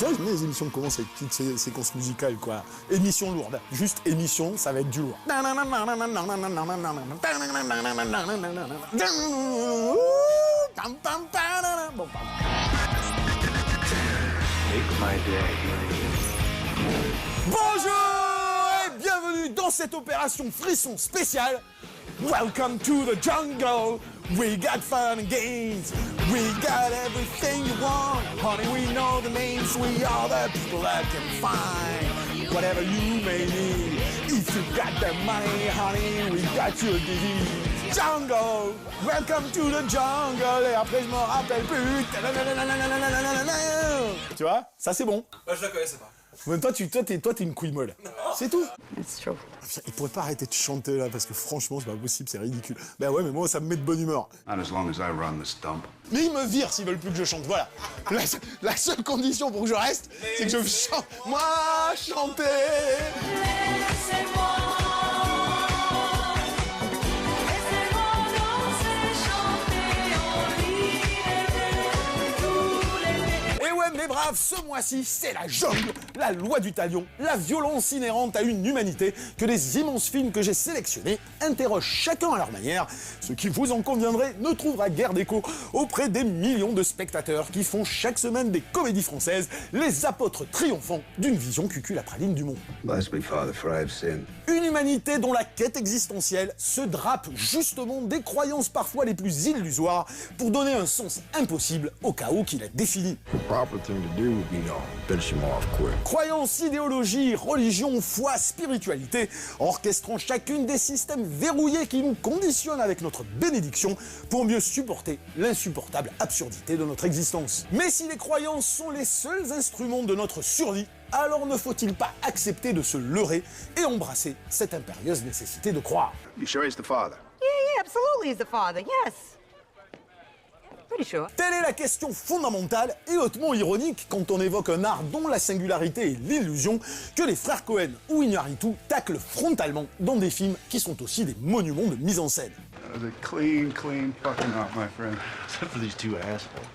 Ça, j'aime bien les émissions qui commencent avec toutes ces séquences musicales, quoi. Émission lourde. Juste émission, ça va être du lourd. Bon, pardon. Bonjour et bienvenue dans cette opération frisson spéciale. Welcome to the jungle. We got fun and games. We got everything you want. Honey, we know the names. We are the people that can find whatever you may need. If you got the money, honey, we got your disease. Jungle. Welcome to the jungle. Et après, je me rappelle plus. Tu vois, ça c'est bon. Ouais, je la connaissais pas. Mais toi, t'es une couille molle. C'est tout. It's true. Il pourrait pas arrêter de chanter là, parce que franchement, c'est pas possible, c'est ridicule. Ben ouais, mais moi, ça me met de bonne humeur. Not as long as I run the stump. Mais ils me virent s'ils veulent plus que je chante, voilà. La seule condition pour que je reste, c'est que je chante. Moi, chanter. Laissez-moi danser, chanter en liberté tout l'été. Et ouais, mes braves, ce mois-ci, c'est la jungle, la loi du talion, la violence inhérente à une humanité que les immenses films que j'ai sélectionnés interrogent chacun à leur manière. Ce qui, vous en conviendrez, ne trouvera guère d'écho auprès des millions de spectateurs qui font chaque semaine des comédies françaises les apôtres triomphants d'une vision cucul-praline du monde. Bless me, Father, for I have sinned. Une humanité dont la quête existentielle se drape justement des croyances parfois les plus illusoires pour donner un sens impossible au chaos qui la définit. The proper thing to do would be to finish him off quick. Croyances, idéologie, religion, foi, spiritualité, orchestrant chacune des systèmes verrouillés qui nous conditionnent avec notre bénédiction pour mieux supporter l'insupportable absurdité de notre existence. Mais si les croyances sont les seuls instruments de notre survie, alors ne faut-il pas accepter de se leurrer et embrasser cette impérieuse nécessité de croire? You sure he's the father? Yeah, absolutely he's the father, yes. Pretty sure. Telle est la question fondamentale et hautement ironique quand on évoque un art dont la singularité est l'illusion que les frères Cohen ou Iñárritu taclent frontalement dans des films qui sont aussi des monuments de mise en scène. That was a clean fucking up, my friend. Except for these two assholes.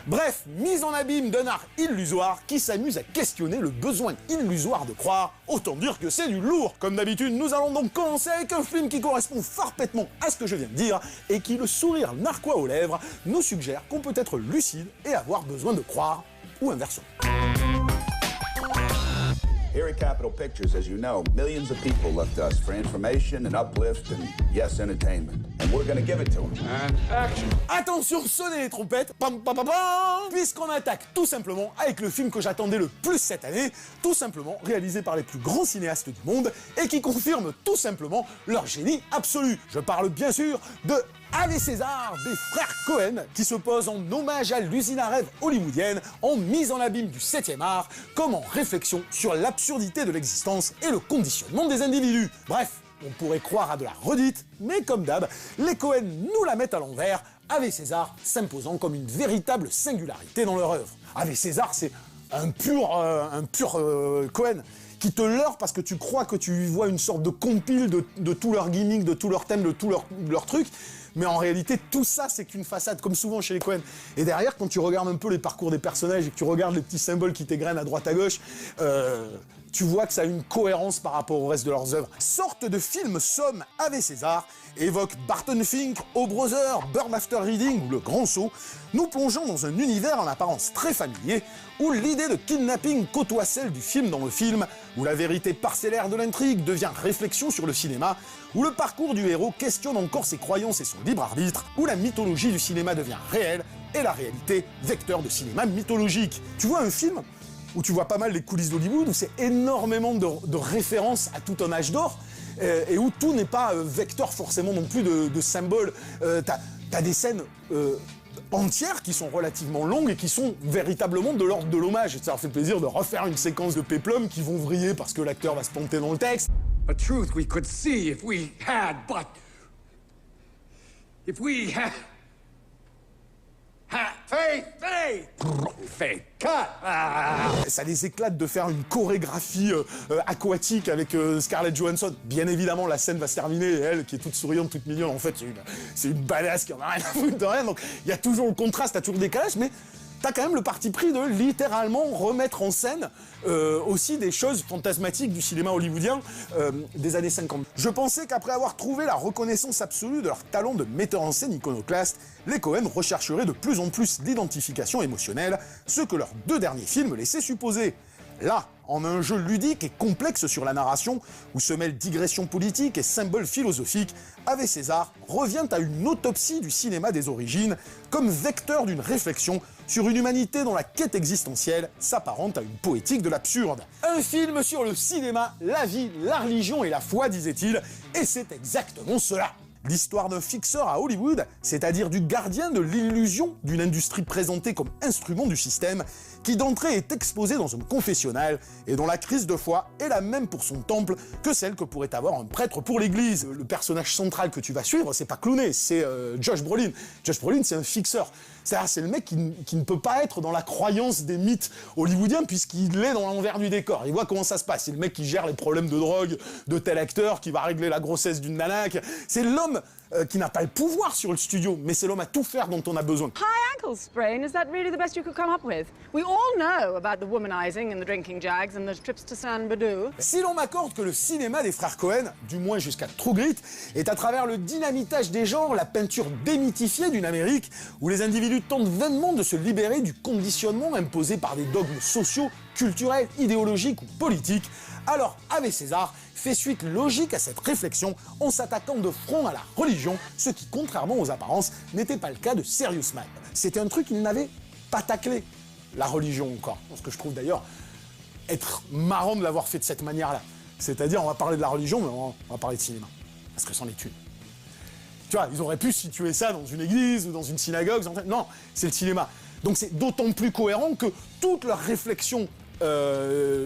Bref, mise en abîme d'un art illusoire qui s'amuse à questionner le besoin illusoire de croire. Autant dire que c'est du lourd. Comme d'habitude, nous allons donc commencer avec un film qui correspond parfaitement à ce que je viens de dire et qui, le sourire narquois aux lèvres, nous suggère qu'on peut être lucide et avoir besoin de croire, ou inversement. Here at Capitol Pictures, as you know, millions of people look to us for information and uplift and, yes, entertainment. And we're gonna give it to them. And action. Attention, sonnez les trompettes, pam pam pam pam, puisqu'on attaque tout simplement avec le film que j'attendais le plus cette année, tout simplement réalisé par les plus grands cinéastes du monde et qui confirme tout simplement leur génie absolu. Je parle bien sûr de Ave César des frères Cohen, qui se pose en hommage à l'usine à rêve hollywoodienne, en mise en abîme du 7e art, comme en réflexion sur l'absurdité de l'existence et le conditionnement des individus. Bref, on pourrait croire à de la redite, mais comme d'hab, les Cohen nous la mettent à l'envers, Ave César s'imposant comme une véritable singularité dans leur œuvre. Ave César, c'est un pur Cohen qui te leurre parce que tu crois que tu vois une sorte de compile de tous leurs gimmicks, de tous leurs thèmes, de tous leurs trucs. Mais en réalité, tout ça, c'est qu'une façade, comme souvent chez les Cohen. Et derrière, quand tu regardes un peu les parcours des personnages et que tu regardes les petits symboles qui t'égrènent à droite à gauche, tu vois que ça a une cohérence par rapport au reste de leurs œuvres. Sorte de film somme Ave César, évoque Barton Fink, O Brother, Burn After Reading ou Le Grand Saut, nous plongeons dans un univers en apparence très familier, où l'idée de kidnapping côtoie celle du film dans le film, où la vérité parcellaire de l'intrigue devient réflexion sur le cinéma, où le parcours du héros questionne encore ses croyances et son libre arbitre, où la mythologie du cinéma devient réelle, et la réalité vecteur de cinéma mythologique. Tu vois un film où tu vois pas mal les coulisses d'Hollywood, où c'est énormément de références à tout un âge d'or, et où tout n'est pas vecteur forcément non plus de symboles. T'as des scènes entières qui sont relativement longues et qui sont véritablement de l'ordre de l'hommage. Ça leur fait plaisir de refaire une séquence de péplum qui vont vriller parce que l'acteur va se planter dans le texte. A truth we could see if we had, but if we had faith, cut. Ça les éclate de faire une chorégraphie aquatique avec Scarlett Johansson. Bien évidemment, la scène va se terminer et elle, qui est toute souriante, toute mignonne, en fait, c'est une badass qui en a rien à foutre de rien. Donc, il y a toujours le contraste, t'as toujours le décalage, mais t'as quand même le parti pris de littéralement remettre en scène aussi des choses fantasmatiques du cinéma hollywoodien des années 50. Je pensais qu'après avoir trouvé la reconnaissance absolue de leur talent de metteur en scène iconoclaste, les Coen rechercheraient de plus en plus d'identification émotionnelle, ce que leurs 2 derniers films laissaient supposer. Là, en un jeu ludique et complexe sur la narration, où se mêlent digressions politiques et symboles philosophiques, Ave César revient à une autopsie du cinéma des origines, comme vecteur d'une réflexion sur une humanité dont la quête existentielle s'apparente à une poétique de l'absurde. Un film sur le cinéma, la vie, la religion et la foi, disait-il, et c'est exactement cela. L'histoire d'un fixeur à Hollywood, c'est-à-dire du gardien de l'illusion d'une industrie présentée comme instrument du système, qui d'entrée est exposé dans un confessionnal et dont la crise de foi est la même pour son temple que celle que pourrait avoir un prêtre pour l'église. Le personnage central que tu vas suivre, c'est pas Clooney, c'est Josh Brolin. Josh Brolin, c'est un fixeur. C'est le mec qui ne peut pas être dans la croyance des mythes hollywoodiens puisqu'il est dans l'envers du décor. Il voit comment ça se passe. C'est le mec qui gère les problèmes de drogue de tel acteur, qui va régler la grossesse d'une nanaque. C'est l'homme qui n'a pas le pouvoir sur le studio, mais c'est l'homme à tout faire dont on a besoin. High ankle sprain, is that really the best you could come up with? We all know about the womanizing and the drinking jags and the trips to San Badoo. Si l'on m'accorde que le cinéma des frères Coen, du moins jusqu'à True Grit, est à travers le dynamitage des genres, la peinture démythifiée d'une Amérique où les individus tentent vainement de se libérer du conditionnement imposé par des dogmes sociaux, culturels, idéologiques ou politiques, alors Ave César fait suite logique à cette réflexion en s'attaquant de front à la religion, ce qui, contrairement aux apparences, n'était pas le cas de Serious Man. C'était un truc qu'il n'avait pas taclé, la religion encore. Ce que je trouve d'ailleurs être marrant de l'avoir fait de cette manière-là. C'est-à-dire, on va parler de la religion, mais on va parler de cinéma. Parce que c'en est une. Tu vois, ils auraient pu situer ça dans une église ou dans une synagogue. Non, c'est le cinéma. Donc c'est d'autant plus cohérent que toute leur réflexion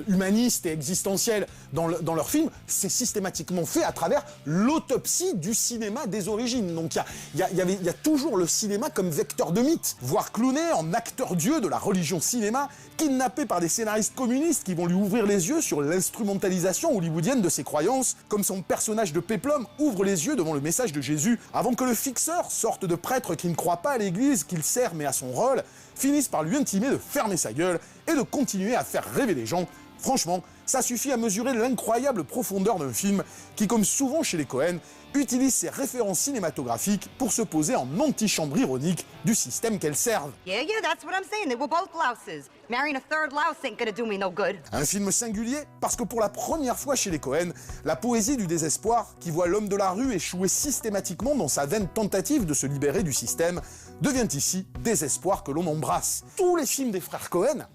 humaniste et existentielle dans leur film, c'est systématiquement fait à travers l'autopsie du cinéma des origines. Donc il y a toujours le cinéma comme vecteur de mythe. Voir Clooney en acteur-dieu de la religion cinéma, kidnappé par des scénaristes communistes qui vont lui ouvrir les yeux sur l'instrumentalisation hollywoodienne de ses croyances, comme son personnage de péplum ouvre les yeux devant le message de Jésus, avant que le fixeur, sorte de prêtre qui ne croit pas à l'église qu'il sert mais à son rôle, finisse par lui intimer de fermer sa gueule et de continuer à faire rêver les gens. Franchement, ça suffit à mesurer l'incroyable profondeur d'un film qui, comme souvent chez les Coen, utilise ses références cinématographiques pour se poser en antichambre ironique du système qu'elles servent. Yeah, that's what I'm saying. They were both louses. Marrying a third louse ain't gonna do me no good. Un film singulier parce que pour la première fois chez les Coen, la poésie du désespoir, qui voit l'homme de la rue échouer systématiquement dans sa vaine tentative de se libérer du système, devient ici désespoir que l'on embrasse. Tous les films des frères Coen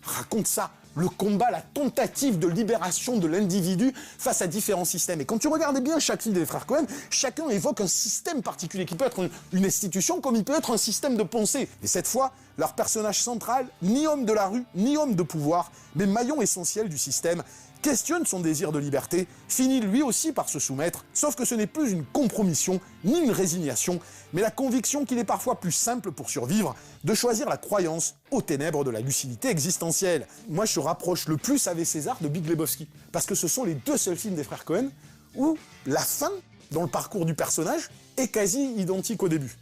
racontent ça. Le combat, la tentative de libération de l'individu face à différents systèmes. Et quand tu regardes bien chaque film des frères Coen, chacun évoque un système particulier qui peut être une institution comme il peut être un système de pensée. Et cette fois, leur personnage central, ni homme de la rue, ni homme de pouvoir, mais maillon essentiel du système, questionne son désir de liberté, finit lui aussi par se soumettre, sauf que ce n'est plus une compromission, ni une résignation, mais la conviction qu'il est parfois plus simple pour survivre de choisir la croyance aux ténèbres de la lucidité existentielle. Moi, je rapproche le plus Ave César de Big Lebowski, parce que ce sont les 2 seuls films des frères Coen où la fin, dans le parcours du personnage, est quasi identique au début.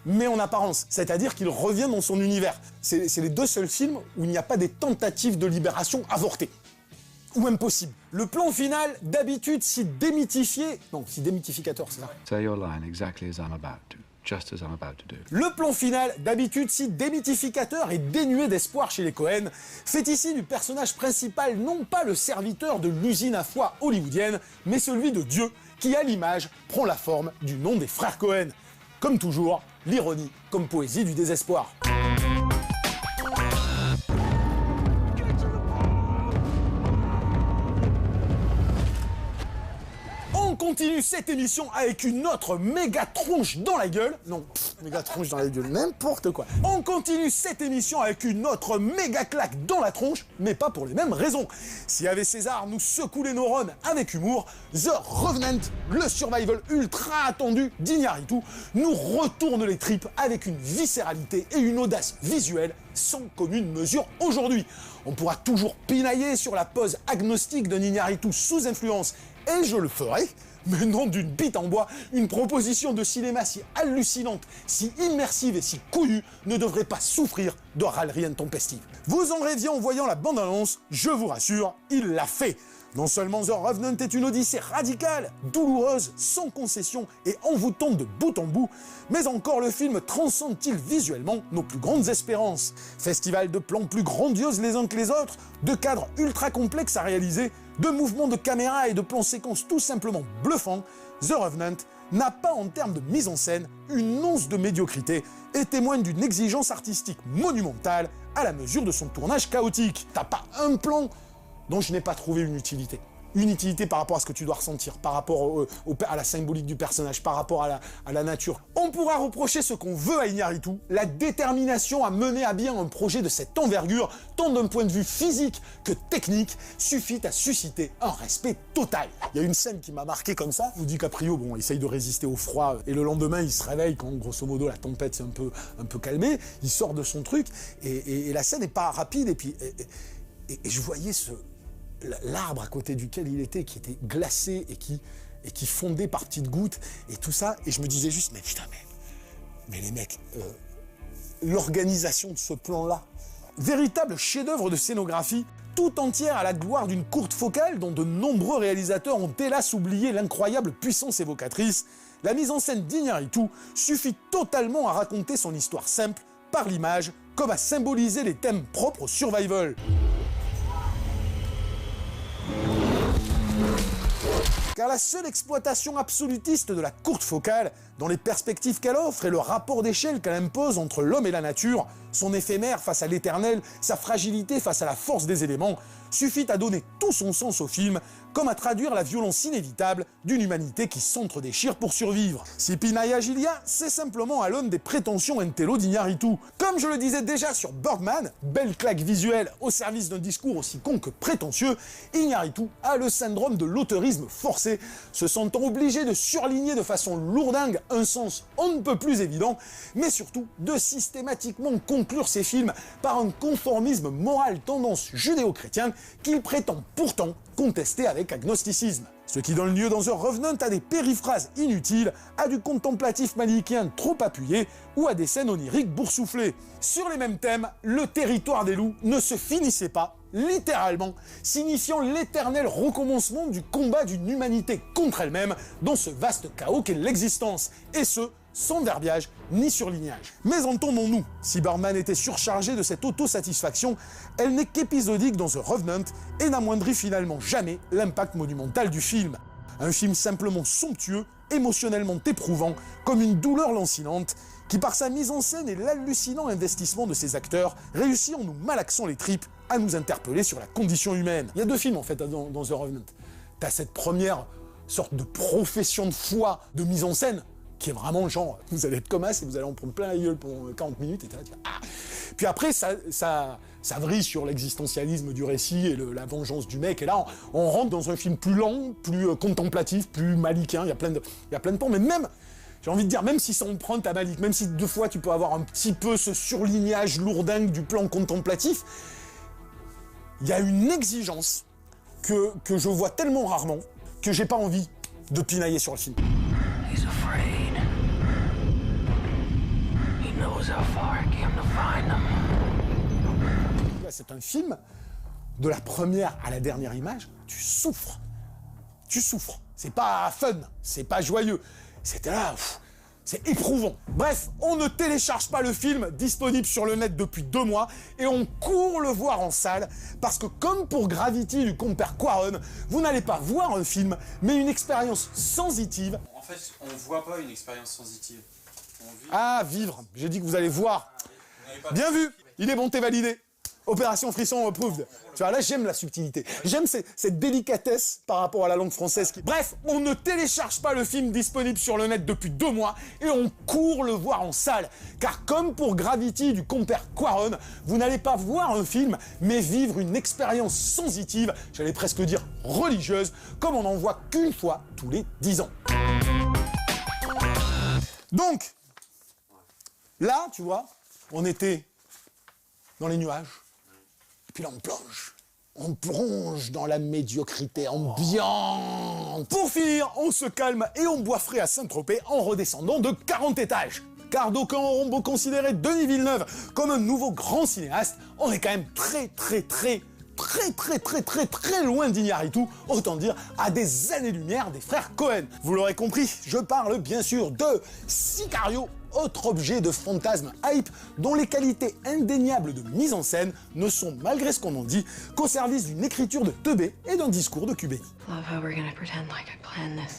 Mais en apparence, c'est-à-dire qu'il revient dans son univers. C'est les 2 seuls films où il n'y a pas des tentatives de libération avortées. Ou impossible. Le plan final, d'habitude si démythifié... Non, si démythificateur, c'est ça. Say your line exactly as I'm about to. Just as I'm about to do. Le plan final, d'habitude si démythificateur et dénué d'espoir chez les Coen, fait ici du personnage principal non pas le serviteur de l'usine à foi hollywoodienne, mais celui de Dieu, qui à l'image prend la forme du nom des frères Coen. Comme toujours, l'ironie comme poésie du désespoir. On continue cette émission avec une autre méga tronche dans la gueule. Non, méga tronche dans la gueule, n'importe quoi. On continue cette émission avec une autre méga claque dans la tronche, mais pas pour les mêmes raisons. Si Ave César nous secoue les neurones avec humour, The Revenant, le survival ultra attendu d'Iñárritu, nous retourne les tripes avec une viscéralité et une audace visuelle sans commune mesure aujourd'hui. On pourra toujours pinailler sur la pose agnostique d'un Iñárritu sous influence et je le ferai, mais non d'une bite en bois, une proposition de cinéma si hallucinante, si immersive et si couillue ne devrait pas souffrir de râleries intempestives. Vous en rêviez en voyant la bande-annonce, je vous rassure, il l'a fait. Non seulement The Revenant est une odyssée radicale, douloureuse, sans concession et envoûtante de bout en bout, mais encore le film transcende-t-il visuellement nos plus grandes espérances. Festival de plans plus grandioses les uns que les autres, de cadres ultra complexes à réaliser, de mouvements de caméra et de plans séquences tout simplement bluffants, The Revenant n'a pas en termes de mise en scène une once de médiocrité et témoigne d'une exigence artistique monumentale à la mesure de son tournage chaotique. T'as pas un plan dont je n'ai pas trouvé une utilité. Une utilité par rapport à ce que tu dois ressentir, par rapport à la symbolique du personnage, par rapport à la nature. On pourra reprocher ce qu'on veut à Iñárritu, la détermination à mener à bien un projet de cette envergure, tant d'un point de vue physique que technique, suffit à susciter un respect total. Il y a une scène qui m'a marqué comme ça, où DiCaprio, bon, essaye de résister au froid, et le lendemain, il se réveille quand, grosso modo, la tempête s'est un peu calmée, il sort de son truc, et la scène n'est pas rapide, et puis... Et je voyais l'arbre à côté duquel il était, qui était glacé et qui fondait par petites gouttes, et tout ça, et je me disais juste, mais putain, mais les mecs, l'organisation de ce plan-là, véritable chef-d'œuvre de scénographie, tout entière à la gloire d'une courte focale dont de nombreux réalisateurs ont hélas oublié l'incroyable puissance évocatrice, la mise en scène d'Iñárritu suffit totalement à raconter son histoire simple, par l'image, comme à symboliser les thèmes propres au survival. Car la seule exploitation absolutiste de la courte focale, dans les perspectives qu'elle offre et le rapport d'échelle qu'elle impose entre l'homme et la nature, son éphémère face à l'éternel, sa fragilité face à la force des éléments, suffit à donner tout son sens au film, comme à traduire la violence inévitable d'une humanité qui s'entre-déchire pour survivre. Si Pinaia Gilia, c'est simplement à l'aune des prétentions intello d'Iñárritu. Comme je le disais déjà sur Birdman, belle claque visuelle au service d'un discours aussi con que prétentieux, Iñárritu a le syndrome de l'auteurisme forcé, se sentant obligé de surligner de façon lourdingue un sens on ne peut plus évident, mais surtout de systématiquement conclure ses films par un conformisme moral tendance judéo-chrétienne qu'il prétend pourtant contester avec agnosticisme. Ce qui donne lieu dans The Revenant à des périphrases inutiles, à du contemplatif manichéen trop appuyé ou à des scènes oniriques boursouflées. Sur les mêmes thèmes, le territoire des loups ne se finissait pas, littéralement, signifiant l'éternel recommencement du combat d'une humanité contre elle-même dans ce vaste chaos qu'est l'existence, et ce, sans verbiage ni surlignage. Mais entendons-nous, si Birdman était surchargé de cette autosatisfaction, elle n'est qu'épisodique dans The Revenant et n'amoindrit finalement jamais l'impact monumental du film. Un film simplement somptueux, émotionnellement éprouvant, comme une douleur lancinante, qui par sa mise en scène et l'hallucinant investissement de ses acteurs, réussit en nous malaxant les tripes à nous interpeller sur la condition humaine. Il y a deux films en fait dans The Revenant. T'as cette première sorte de profession de foi de mise en scène, qui est vraiment genre, vous allez être comme ça et vous allez en prendre plein la gueule pendant 40 minutes, et ah. Puis après, ça vrille sur l'existentialisme du récit et la vengeance du mec, et là, on rentre dans un film plus lent, plus contemplatif, plus malichéen, il y a plein de pans, mais même, j'ai envie de dire, même si ça emprunte à Malik, même si deux fois tu peux avoir un petit peu ce surlignage lourdingue du plan contemplatif, il y a une exigence que je vois tellement rarement que j'ai pas envie de pinailler sur le film. He's afraid. He knows how far I came to find him. C'est un film, de la première à la dernière image, tu souffres. Tu souffres. C'est pas fun, c'est pas joyeux. C'était là, c'est éprouvant. Bref, on ne télécharge pas le film, disponible sur le net depuis 2 mois, et on court le voir en salle, parce que comme pour Gravity du compère Quaron, vous n'allez pas voir un film, mais une expérience sensitive. En fait, on voit pas une expérience sensitive. On vit... Ah, vivre. J'ai dit que vous allez voir. Bien vu. Il est bon, t'es validé. Opération Frisson approved. Tu vois, là, j'aime la subtilité. J'aime cette délicatesse par rapport à la langue française. Bref, on ne télécharge pas le film disponible sur le net depuis 2 mois et on court le voir en salle. Car comme pour Gravity du compère Quaron, vous n'allez pas voir un film, mais vivre une expérience sensitive, j'allais presque dire religieuse, comme on n'en voit qu'une fois tous les 10 ans. Donc, là, tu vois, on était dans les nuages. Puis là, on on plonge dans la médiocrité ambiante. Pour finir, on se calme et on boit frais à Saint-Tropez en redescendant de 40 étages. Car d'aucuns auront beau considérer Denis Villeneuve comme un nouveau grand cinéaste, on est quand même très loin d'Iñárritu, autant dire à des années-lumière des frères Cohen. Vous l'aurez compris, je parle bien sûr de Sicario, autre objet de fantasme hype dont les qualités indéniables de mise en scène ne sont, malgré ce qu'on en dit, qu'au service d'une écriture de teubé et d'un discours de Cubéni.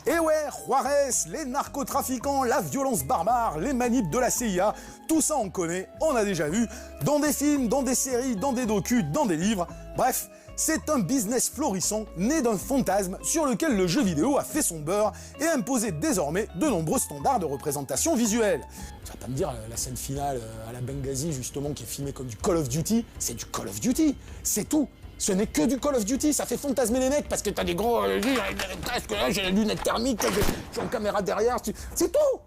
Et ouais, Juarez, les narcotrafiquants, la violence barbare, les manips de la CIA, tout ça on connaît, on a déjà vu, dans des films, dans des séries, dans des docus, dans des livres, bref, c'est un business florissant né d'un fantasme sur lequel le jeu vidéo a fait son beurre et a imposé désormais de nombreux standards de représentation visuelle. Tu vas pas me dire la scène finale à la Benghazi justement qui est filmée comme du Call of Duty, c'est du Call of Duty, c'est tout. Ce n'est que du Call of Duty, ça fait fantasmer les mecs parce que t'as des gros casques là, j'ai la lunette thermique, j'ai une caméra derrière, c'est tout.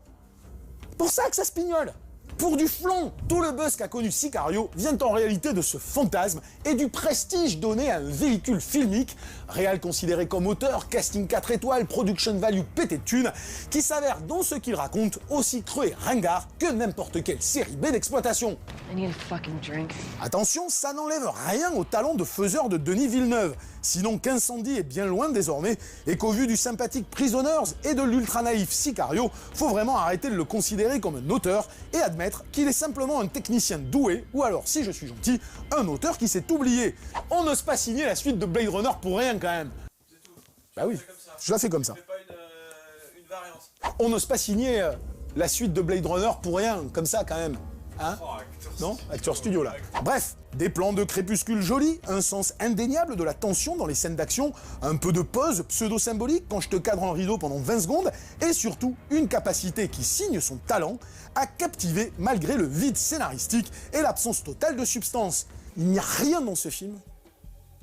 Pour ça que ça se pignole. Pour du flan, tout le buzz qu'a connu Sicario vient en réalité de ce fantasme et du prestige donné à un véhicule filmique, réal considéré comme auteur, casting 4 étoiles, production value pété de thunes, qui s'avère dans ce qu'il raconte aussi creux et ringard que n'importe quelle série B d'exploitation. Attention, ça n'enlève rien au talent de faiseur de Denis Villeneuve, sinon qu'Incendie est bien loin désormais et qu'au vu du sympathique Prisoners et de l'ultra naïf Sicario, faut vraiment arrêter de le considérer comme un auteur et admettre qu'il est simplement un technicien doué, ou alors, si je suis gentil, un auteur qui s'est oublié. On n'ose pas signer la suite de Blade Runner pour rien quand même. Bah oui, je la fais comme ça. Une variante. On n'ose pas signer la suite de Blade Runner pour rien, comme ça quand même. Hein? Non? Acteur studio là. Bref, des plans de crépuscule jolis, un sens indéniable de la tension dans les scènes d'action, un peu de pause pseudo-symbolique quand je te cadre un rideau pendant 20 secondes, et surtout une capacité qui signe son talent à captiver malgré le vide scénaristique et l'absence totale de substance. Il n'y a rien dans ce film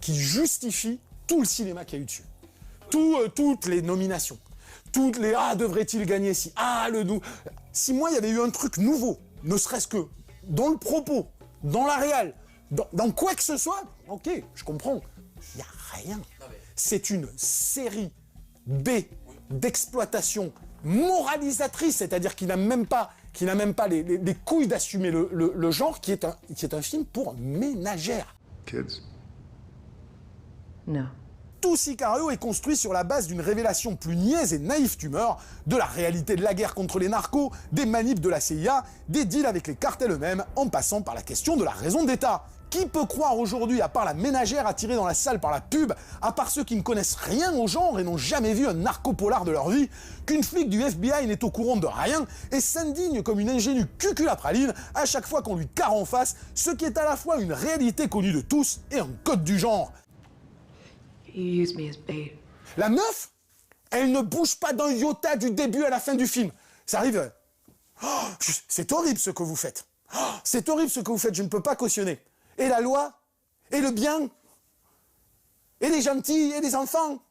qui justifie tout le cinéma qu'il y a eu dessus. Toutes les nominations, toutes les « Ah, devrait-il gagner si ?»« Ah, le nous ?» Si moi, il y avait eu un truc nouveau, ne serait-ce que dans le propos, dans la réal, dans quoi que ce soit, ok, je comprends. Il n'y a rien. C'est une série B d'exploitation moralisatrice, c'est-à-dire qui n'a même pas les couilles d'assumer le genre, qui est un film pour ménagères. Kids. No. Tout Sicario est construit sur la base d'une révélation plus niaise et naïve tumeur de la réalité de la guerre contre les narcos, des manips de la CIA, des deals avec les cartels eux-mêmes, en passant par la question de la raison d'État. Qui peut croire aujourd'hui, à part la ménagère attirée dans la salle par la pub, à part ceux qui ne connaissent rien au genre et n'ont jamais vu un narcopolar de leur vie, qu'une flic du FBI n'est au courant de rien et s'indigne comme une ingénue cuculapraline à chaque fois qu'on lui carre en face ce qui est à la fois une réalité connue de tous et un code du genre. La meuf, elle ne bouge pas d'un iota du début à la fin du film. Ça arrive... Oh, c'est horrible ce que vous faites. Oh, c'est horrible ce que vous faites, je ne peux pas cautionner. Et la loi, et le bien, et les gentils, et les enfants.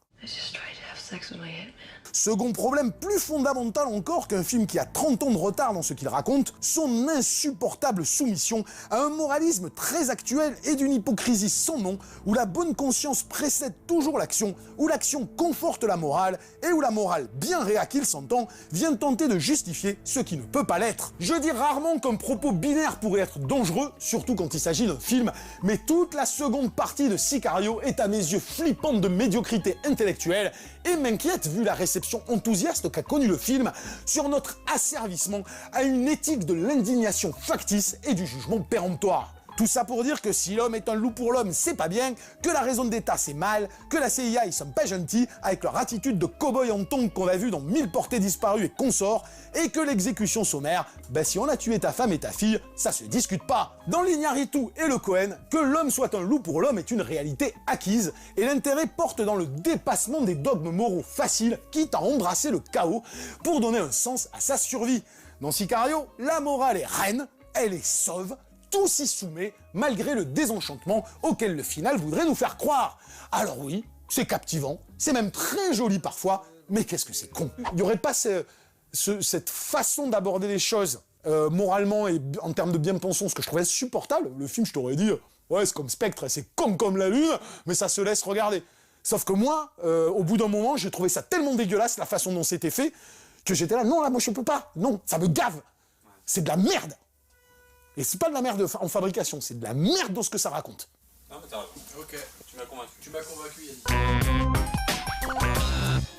Second problème plus fondamental encore qu'un film qui a 30 ans de retard dans ce qu'il raconte, son insupportable soumission à un moralisme très actuel et d'une hypocrisie sans nom, où la bonne conscience précède toujours l'action, où l'action conforte la morale, et où la morale, bien réa qu'il s'entend, vient tenter de justifier ce qui ne peut pas l'être. Je dis rarement qu'un propos binaire pourrait être dangereux, surtout quand il s'agit d'un film, mais toute la seconde partie de Sicario est à mes yeux flippante de médiocrité intellectuelle, et m'inquiète vu la réception enthousiaste qu'a connue le film sur notre asservissement à une éthique de l'indignation factice et du jugement péremptoire. Tout ça pour dire que si l'homme est un loup pour l'homme, c'est pas bien, que la raison d'État c'est mal, que la CIA ils sont pas gentils avec leur attitude de cow-boy en tongs qu'on a vu dans 1000 portées disparues et consorts, et que l'exécution sommaire, ben si on a tué ta femme et ta fille, ça se discute pas. Dans l'Iñárritu et le Cohen, que l'homme soit un loup pour l'homme est une réalité acquise, et l'intérêt porte dans le dépassement des dogmes moraux faciles, quitte à embrasser le chaos, pour donner un sens à sa survie. Dans Sicario, la morale est reine, elle est sauve, tout s'y soumet, malgré le désenchantement auquel le final voudrait nous faire croire. Alors oui, c'est captivant, c'est même très joli parfois, mais qu'est-ce que c'est con. Il n'y aurait pas cette façon d'aborder les choses moralement et en termes de bien-pensance que je trouvais insupportable. Le film, je t'aurais dit, Ouais, c'est comme Spectre, c'est comme la lune, mais ça se laisse regarder. Sauf que moi, au bout d'un moment, j'ai trouvé ça tellement dégueulasse, la façon dont c'était fait, que j'étais là, non, là, moi, je peux pas. Non, ça me gave. C'est de la merde. Et c'est pas de la merde en fabrication, c'est de la merde dans ce que ça raconte. Non, mais t'as raison. Ok, tu m'as convaincu. Tu m'as convaincu, Yannick.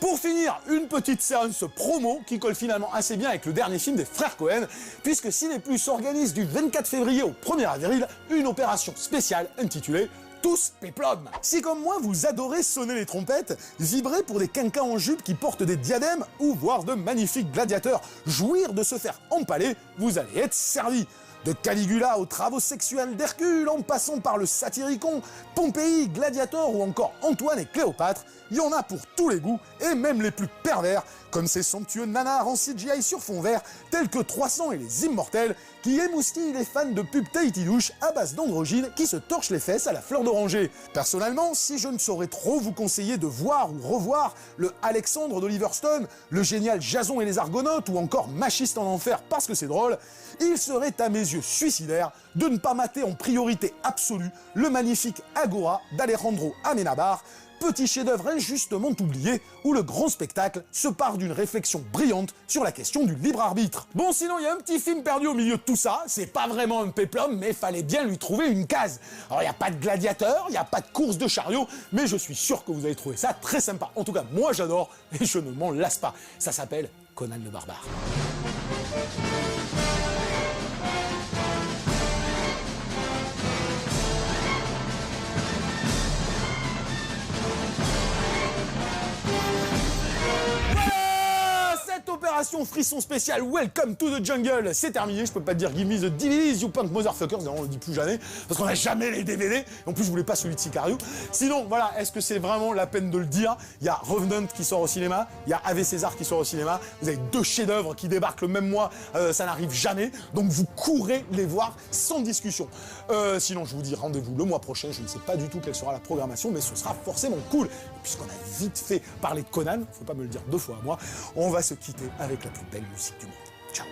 Pour finir, une petite séance promo qui colle finalement assez bien avec le dernier film des frères Cohen, puisque Ciné Plus organise du 24 février au 1er avril une opération spéciale intitulée Tous Péplum. Si comme moi vous adorez sonner les trompettes, vibrer pour des quinquas en jupe qui portent des diadèmes ou voir de magnifiques gladiateurs jouir de se faire empaler, vous allez être servi. De Caligula aux travaux sexuels d'Hercule, en passant par le Satyricon, Pompéi, Gladiator ou encore Antoine et Cléopâtre, il y en a pour tous les goûts et même les plus pervers, comme ces somptueux nanars en CGI sur fond vert, tels que 300 et les Immortels, qui émoustillent les fans de pub Tahiti douche à base d'androgynes qui se torchent les fesses à la fleur d'oranger. Personnellement, si je ne saurais trop vous conseiller de voir ou revoir le Alexandre d'Oliver Stone, le génial Jason et les Argonautes ou encore Machiste en enfer parce que c'est drôle, il serait à mes yeux suicidaire de ne pas mater en priorité absolue le magnifique Agora d'Alejandro Amenábar, petit chef-d'œuvre injustement oublié, où le grand spectacle se part d'une réflexion brillante sur la question du libre arbitre. Bon, sinon, il y a un petit film perdu au milieu de tout ça, c'est pas vraiment un péplum, mais fallait bien lui trouver une case. Alors, il n'y a pas de gladiateur, il n'y a pas de course de chariot, mais je suis sûr que vous allez trouver ça très sympa. En tout cas, moi j'adore, et je ne m'en lasse pas. Ça s'appelle Conan le Barbare. Opération frisson spécial Welcome to the Jungle, c'est terminé, je peux pas te dire give me the DVDs, you punk motherfuckers, on le dit plus jamais, parce qu'on a jamais les DVD, et en plus je voulais pas celui de Sicario. Sinon, voilà, est-ce que c'est vraiment la peine de le dire? Il y a Revenant qui sort au cinéma, il y a Ave César qui sort au cinéma, vous avez deux chefs-d'œuvre qui débarquent le même mois, ça n'arrive jamais, donc vous courez les voir sans discussion. Sinon, je vous dis rendez-vous le mois prochain, je ne sais pas du tout quelle sera la programmation, mais ce sera forcément cool. Et puisqu'on a vite fait parler de Conan, faut pas me le dire deux fois à moi, on va se quitter avec la plus belle musique du monde. Ciao.